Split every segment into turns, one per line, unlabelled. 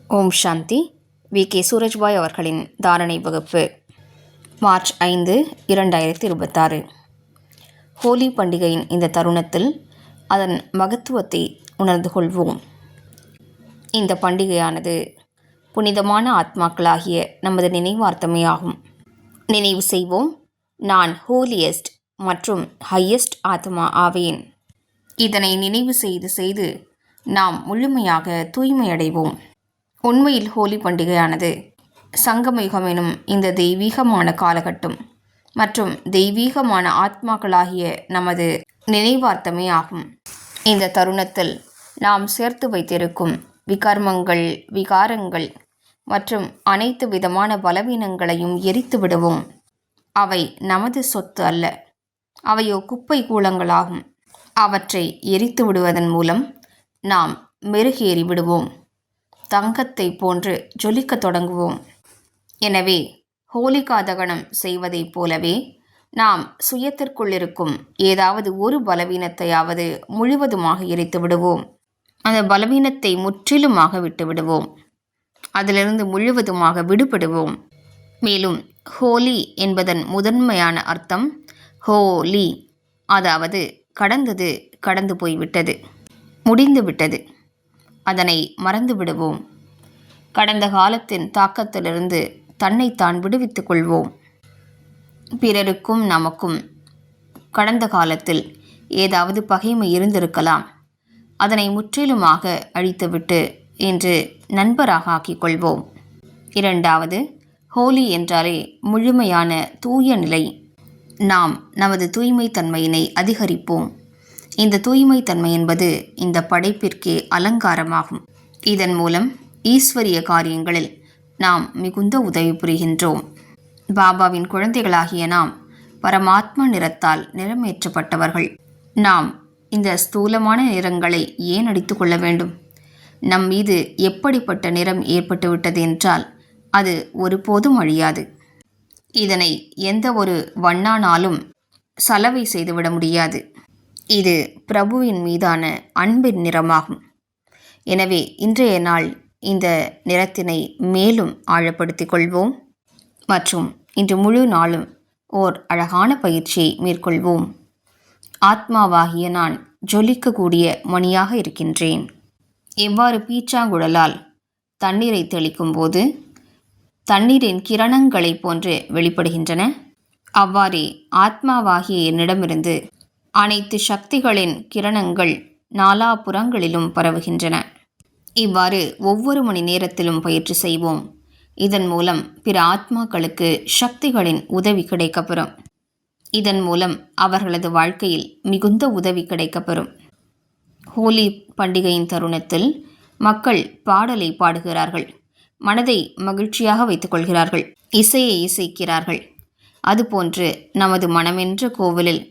ஓம் சாந்தி. VK. Surajbhai அவர்களின் தாரணை வகுப்பு மார்ச் 5, 2026. ஹோலி பண்டிகையின் இந்த தருணத்தில் அதன் மகத்துவத்தை உணர்ந்து கொள்வோம். இந்த பண்டிகையானது புனிதமான ஆத்மாக்களாகிய நமது நினைவார்த்தமே ஆகும். நினைவு செய்வோம், நான் ஹோலியஸ்ட் மற்றும் ஹையஸ்ட் ஆத்மா ஆவேன். இதனை நினைவு செய்து செய்து நாம் முழுமையாக தூய்மையடைவோம். உண்மையில் ஹோலி பண்டிகையானது சங்கமயுகம் எனும் இந்த தெய்வீகமான காலகட்டம் மற்றும் தெய்வீகமான ஆத்மாக்களாகிய நமது நினைவார்த்தமே ஆகும். இந்த தருணத்தில் நாம் சேர்த்து வைத்திருக்கும் விகர்மங்கள், விகாரங்கள் மற்றும் அனைத்து விதமான பலவீனங்களையும் எரித்து விடுவோம். அவை நமது சொத்து அல்ல, அவையோ குப்பை கூலங்களாகும். அவற்றை எரித்து விடுவதன் மூலம் நாம் மெருகேறி விடுவோம், தங்கத்தை போன்று ஜொலிக்க தொடங்குவோம். எனவே ஹோலிகா தகனம் செய்வதைப் போலவே நாம் சுயத்திற்குள்ளிருக்கும் ஏதாவது ஒரு பலவீனத்தையாவது முழுவதுமாக எரித்து விடுவோம். அந்த பலவீனத்தை முற்றிலுமாக விட்டு விடுவோம். அதிலிருந்து முழுவதுமாக விடுபடுவோம். மேலும் ஹோலி என்பதன் முதன்மையான அர்த்தம் ஹோலி, அதாவது கடந்தது கடந்து போய்விட்டது, முடிந்து விட்டது, அதனை மறந்து விடுவோம். கடந்த காலத்தின் தாக்கத்திலிருந்து தன்னைத்தான் விடுவித்துக் கொள்வோம். பிறருக்கும் நமக்கும் கடந்த காலத்தில் ஏதாவது பகைமை இருந்திருக்கலாம். அதனை முற்றிலுமாக அழித்துவிட்டு இன்று நண்பராக ஆக்கிக்கொள்வோம். இரண்டாவது, ஹோலி என்றாலே முழுமையான தூய நிலை. நாம் நமது தூய்மை தன்மையினை அதிகரிப்போம். இந்த தூய்மை தன்மை என்பது இந்த படைப்பிற்கே அலங்காரமாகும். இதன் மூலம் ஈஸ்வரிய காரியங்களில் நாம் மிகுந்த உதவி புரிகின்றோம். பாபாவின் குழந்தைகளாகிய நாம் பரமாத்மா நிறத்தால் நிறமேற்றப்பட்டவர்கள். நாம் இந்த ஸ்தூலமான நிறங்களை ஏன் அடித்து கொள்ள வேண்டும்? நம் மீது எப்படிப்பட்ட நிறம் ஏற்பட்டுவிட்டது என்றால் அது ஒருபோதும் அழியாது. இதனை எந்த ஒரு வண்ணானாலும் சலவை செய்துவிட முடியாது. இது பிரபுவின் மீதான அன்பின் நிறமாகும். எனவே இன்றைய நாள் இந்த நிறத்தினை மேலும் ஆழப்படுத்திக் கொள்வோம் மற்றும் இன்று முழு நாளும் ஓர் அழகான பயிற்சியை மேற்கொள்வோம். ஆத்மாவாகிய நான் ஜொலிக்கக்கூடிய மணியாக இருக்கின்றேன். எவ்வாறு பீச்சாங்குழலால் தண்ணீரை தெளிக்கும் போது தண்ணீரின் கிரணங்களைப் போன்று வெளிப்படுகின்றன, அவ்வாறே ஆத்மாவாகிய என்னிடமிருந்து அனைத்து சக்திகளின் கிரணங்கள் நாலாபுறங்களிலும் பரவுகின்றன. இவ்வாறு ஒவ்வொரு மணி நேரத்திலும் பயிற்சி செய்வோம். இதன் மூலம் பிற ஆத்மாக்களுக்கு சக்திகளின் உதவி கிடைக்கப்பெறும். இதன் மூலம் அவர்களது வாழ்க்கையில் மிகுந்த உதவி கிடைக்கப்பெறும். ஹோலி பண்டிகையின் தருணத்தில் மக்கள் பாடலை பாடுகிறார்கள், மனதை மகிழ்ச்சியாக வைத்துக் கொள்கிறார்கள், இசையை இசைக்கிறார்கள். அதுபோன்று நமது மனமென்ற கோவிலில்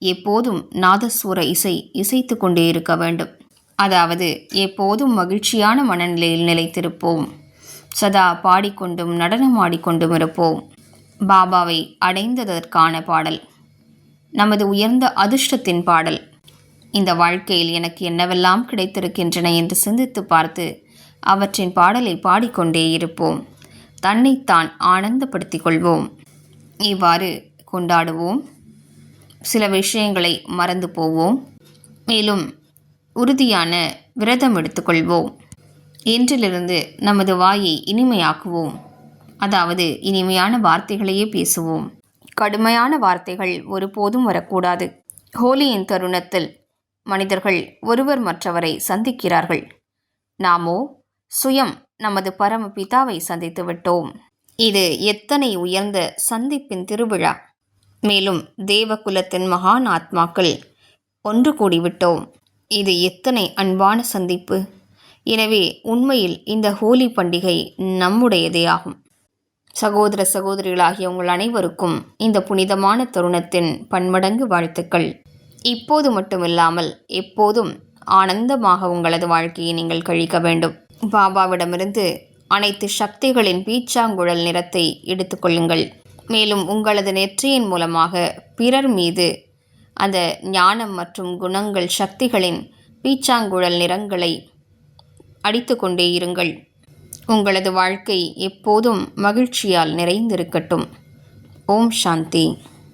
எப்போதும் நாதஸ்வர இசை இசைத்து கொண்டே இருக்க வேண்டும். அதாவது எப்போதும் மகிழ்ச்சியான மனநிலையில் நிலைத்திருப்போம். சதா பாடிக்கொண்டும் நடனமாடிக்கொண்டும் இருப்போம். பாபாவை அடைந்ததற்கான பாடல், நமது உயர்ந்த அதிர்ஷ்டத்தின் பாடல். இந்த வாழ்க்கையில் எனக்கு என்னவெல்லாம் கிடைத்திருக்கின்றன என்று சிந்தித்து பார்த்து அவற்றின் பாடலை பாடிக்கொண்டே இருப்போம். தன்னைத்தான் ஆனந்தப்படுத்திக் கொள்வோம். இவ்வாறு கொண்டாடுவோம். சில விஷயங்களை மறந்து போவோம். மேலும் உறுதியான விரதம் எடுத்துக்கொள்வோம். இன்றிலிருந்து நமது வாயை இனிமையாக்குவோம். அதாவது இனிமையான வார்த்தைகளையே பேசுவோம். கடுமையான வார்த்தைகள் ஒருபோதும் வரக்கூடாது. ஹோலியின் தருணத்தில் மனிதர்கள் ஒருவர் மற்றவரை சந்திக்கிறார்கள். நாமோ சுயம் நமது பரம பிதாவை சந்தித்து விட்டோம். இது எத்தனை உயர்ந்த சந்திப்பின் திருவிழா! மேலும் தேவகுலத்தின் மகான் ஆத்மாக்கள் ஒன்று கூடிவிட்டோம். இது எத்தனை அன்பான சந்திப்பு! எனவே உண்மையில் இந்த ஹோலி பண்டிகை நம்முடையதே ஆகும். சகோதர சகோதரிகளாகிய உங்கள் அனைவருக்கும் இந்த புனிதமான தருணத்தின் பன்மடங்கு வாழ்த்துக்கள். இப்போது மட்டுமில்லாமல் எப்போதும் ஆனந்தமாக உங்களது வாழ்க்கையை நீங்கள் கழிக்க வேண்டும். பாபாவிடமிருந்து அனைத்து சக்திகளின் பீச்சாங்குழல் நிறத்தை எடுத்துக்கொள்ளுங்கள். மேலும் உங்களது நெற்றியின் மூலமாக பிறர் மீது அந்த ஞானம் மற்றும் குணங்கள் சக்திகளின் பீச்சாங்குழல் நிறங்களை அடித்து கொண்டே இருங்கள். உங்களது வாழ்க்கை எப்போதும் மகிழ்ச்சியால் நிறைந்திருக்கட்டும். ஓம் சாந்தி.